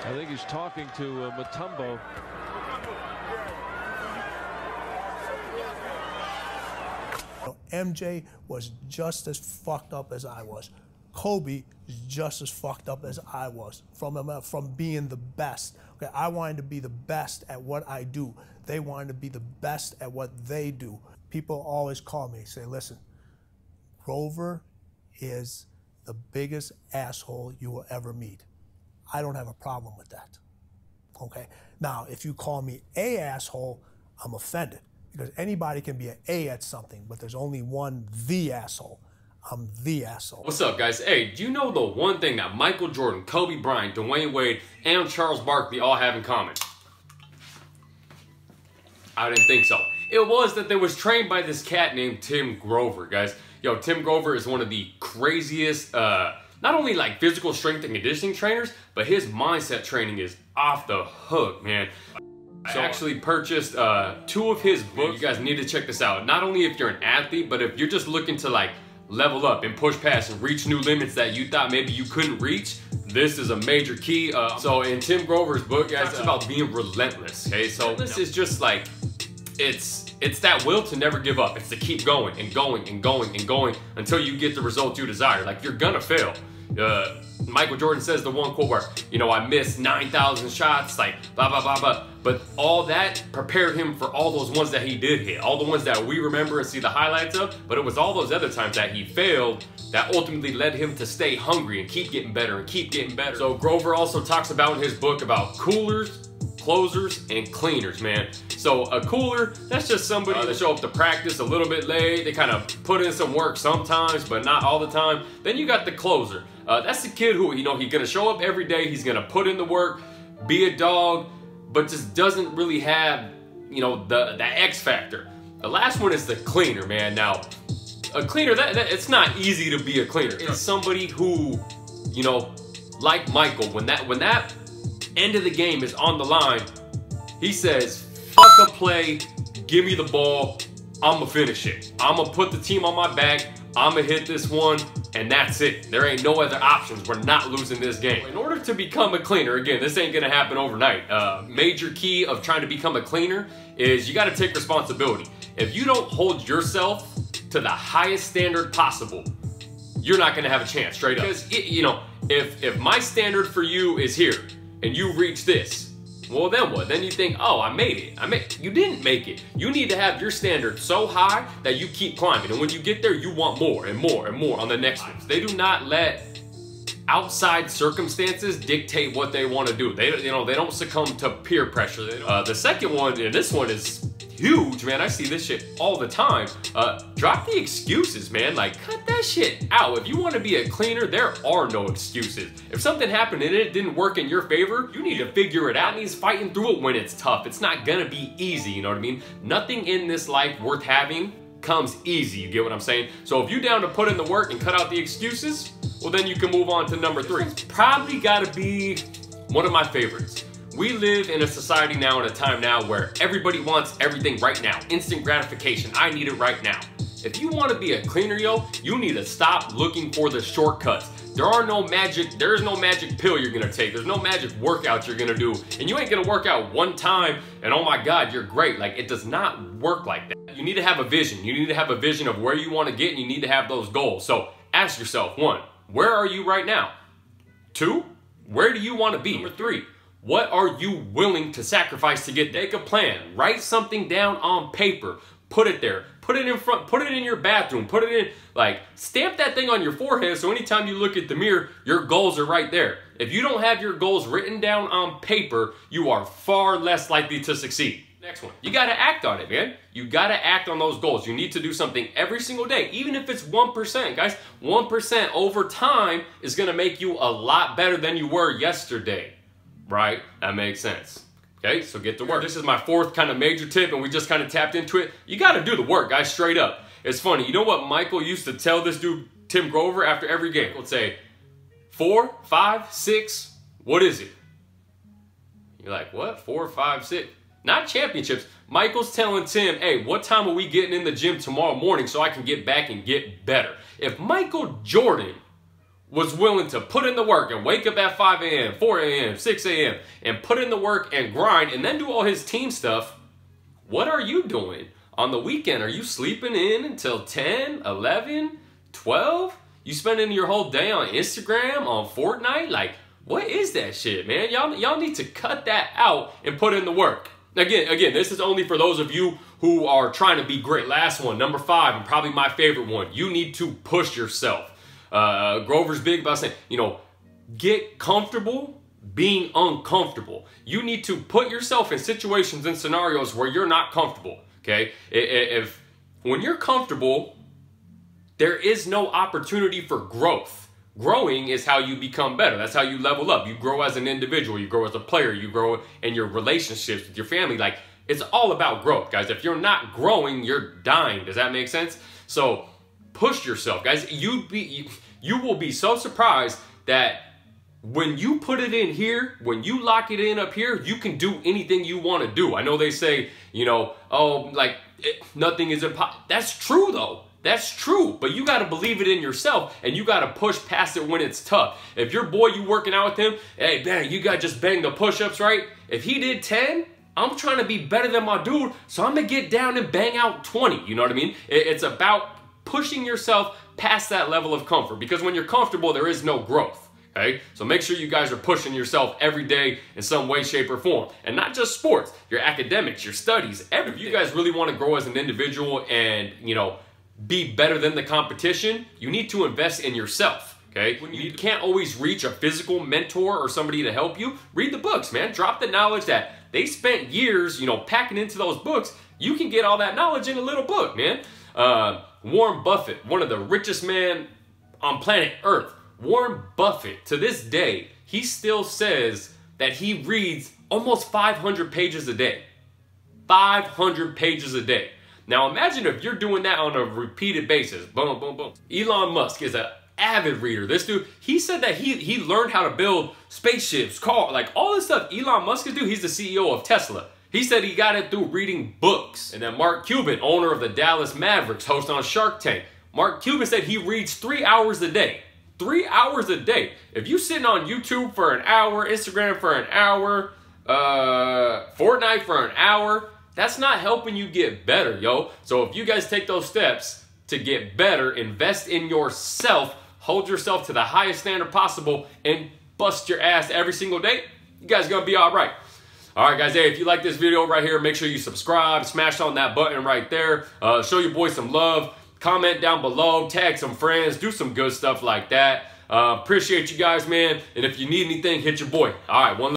I think he's talking to Mutombo. MJ was just as fucked up as I was. Kobe is just as fucked up as I was from being the best. Okay, I wanted to be the best at what I do. They wanted to be the best at what they do. People always call me, say, listen, Grover is the biggest asshole you will ever meet. I don't have a problem with that. Okay? Now, if you call me a asshole, I'm offended. Because anybody can be an A at something, but there's only one the asshole. I'm the asshole. What's up, guys? Hey, do you know the one thing that Michael Jordan, Kobe Bryant, Dwyane Wade, and Charles Barkley all have in common? I didn't think so. It was that they was trained by this cat named Tim Grover, guys. Yo, Tim Grover is one of the craziest, not only like physical strength and conditioning trainers, but his mindset training is off the hook, man. So I actually purchased 2 of his books. You guys need to check this out. Not only if you're an athlete, but if you're just looking to like level up and push past and reach new limits that you thought maybe you couldn't reach, this is a major key. So in Tim Grover's book, guys, it's about being relentless, okay? So this is just like, it's that will to never give up. It's to keep going and going and going and going until you get the result you desire. Like, you're gonna fail. Michael Jordan says the one quote where, you know, I missed 9,000 shots, like blah, blah, blah, blah. But all that prepared him for all those ones that he did hit, all the ones that we remember and see the highlights of. But it was all those other times that he failed that ultimately led him to stay hungry and keep getting better and keep getting better. So Grover also talks about in his book about coolers, closers, and cleaners, man. So a cooler, that's just somebody that show up to practice a little bit late. They kind of put in some work sometimes, but not all the time. Then you got the closer. That's the kid who, you know, he's gonna show up every day. He's gonna put in the work, be a dog, but just doesn't really have, you know, the X factor. The last one is the cleaner, man. Now, a cleaner, it's not easy to be a cleaner. It's somebody who, you know, like Michael, when that end of the game is on the line, he says, fuck a play, give me the ball, I'ma finish it. I'ma put the team on my back, I'ma hit this one, and that's it. There ain't no other options. We're not losing this game. In order to become a cleaner, again, this ain't gonna happen overnight. Major key of trying to become a cleaner is you gotta take responsibility. If you don't hold yourself to the highest standard possible, you're not gonna have a chance, straight up. Because, you know, if my standard for you is here, and you reach this, well then what? Then you think, oh, I made it. You didn't make it. You need to have your standard so high that you keep climbing. And when you get there, you want more and more and more on the next ones. They do not let outside circumstances dictate what they want to do. They don't succumb to peer pressure. The second one, and this one is huge, man. I see this shit all the time. Drop the excuses, man. Like, cut that shit out. If you want to be a cleaner, there are no excuses. If something happened and it didn't work in your favor, you need to figure it out. It means fighting through it when it's tough. It's not gonna be easy, you know what I mean? Nothing in this life worth having comes easy, you get what I'm saying? So if you're down to put in the work and cut out the excuses, well then you can move on to number 3. It's probably gotta be one of my favorites. We live in a society now, in a time now, where everybody wants everything right now. Instant gratification. I need it right now. If you want to be a cleaner, yo, you need to stop looking for the shortcuts. There is no magic pill you're gonna take. There's no magic workout you're gonna do. And you ain't gonna work out one time and oh my God, you're great. Like, it does not work like that. You need to have a vision. You need to have a vision of where you want to get, and you need to have those goals. So ask yourself, 1, where are you right now? 2, where do you want to be? Number 3, what are you willing to sacrifice to get there? Make a plan. Write something down on paper. Put it there. Put it in front. Put it in your bathroom. Put it in, like, stamp that thing on your forehead so anytime you look at the mirror, your goals are right there. If you don't have your goals written down on paper, you are far less likely to succeed. Next one. You got to act on it, man. You got to act on those goals. You need to do something every single day, even if it's 1%, guys. 1% over time is going to make you a lot better than you were yesterday. Right? That makes sense. Okay, so get to work. This is my 4th kind of major tip, and we just kind of tapped into it. You got to do the work, guys, straight up. It's funny. You know what Michael used to tell this dude, Tim Grover, after every game? He'd say, 4, 5, 6, what is it? You're like, what? 4, 5, 6? Not championships. Michael's telling Tim, hey, what time are we getting in the gym tomorrow morning so I can get back and get better? If Michael Jordan was willing to put in the work and wake up at 5 a.m., 4 a.m., 6 a.m., and put in the work and grind and then do all his team stuff, what are you doing on the weekend? Are you sleeping in until 10, 11, 12? You spending your whole day on Instagram, on Fortnite? Like, what is that shit, man? Y'all need to cut that out and put in the work. Again, this is only for those of you who are trying to be great. Last one, number 5, and probably my favorite one. You need to push yourself. Grover's big about saying, get comfortable being uncomfortable. You need to put yourself in situations and scenarios where you're not comfortable, okay? When you're comfortable, there is no opportunity for growth. Growing is how you become better. That's how you level up. You grow as an individual. You grow as a player. You grow in your relationships with your family. Like, it's all about growth, guys. If you're not growing, you're dying. Does that make sense? So push yourself, guys. You will be so surprised that when you put it in here, when you lock it in up here, you can do anything you want to do. I know they say, nothing is impossible. That's true, though. That's true, but you got to believe it in yourself, and you got to push past it when it's tough. If your boy, you working out with him, hey, man, you got to just bang the push-ups, right? If he did 10, I'm trying to be better than my dude, so I'm going to get down and bang out 20. You know what I mean? It's about pushing yourself past that level of comfort, because when you're comfortable, there is no growth, okay? So make sure you guys are pushing yourself every day in some way, shape, or form. And not just sports, your academics, your studies, everything. If you guys really want to grow as an individual and, be better than the competition, you need to invest in yourself, okay? You can't always reach a physical mentor or somebody to help you. Read the books, man. Drop the knowledge that they spent years, packing into those books. You can get all that knowledge in a little book, man. Warren Buffett, one of the richest men on planet Earth. Warren Buffett, to this day, he still says that he reads almost 500 pages a day. 500 pages a day. Now imagine if you're doing that on a repeated basis. Boom, boom, boom. Elon Musk is an avid reader. This dude, he said that he learned how to build spaceships, cars, like all this stuff Elon Musk can do. He's the CEO of Tesla. He said he got it through reading books. And then Mark Cuban, owner of the Dallas Mavericks, host on Shark Tank. Mark Cuban said he reads 3 hours a day. 3 hours a day. If you sitting on YouTube for an hour, Instagram for an hour, Fortnite for an hour, that's not helping you get better, yo. So if you guys take those steps to get better, invest in yourself, hold yourself to the highest standard possible, and bust your ass every single day, you guys are gonna be all right. All right, guys, hey, if you like this video right here, make sure you subscribe, smash on that button right there, show your boy some love, comment down below, tag some friends, do some good stuff like that. Appreciate you guys, man. And if you need anything, hit your boy. All right, one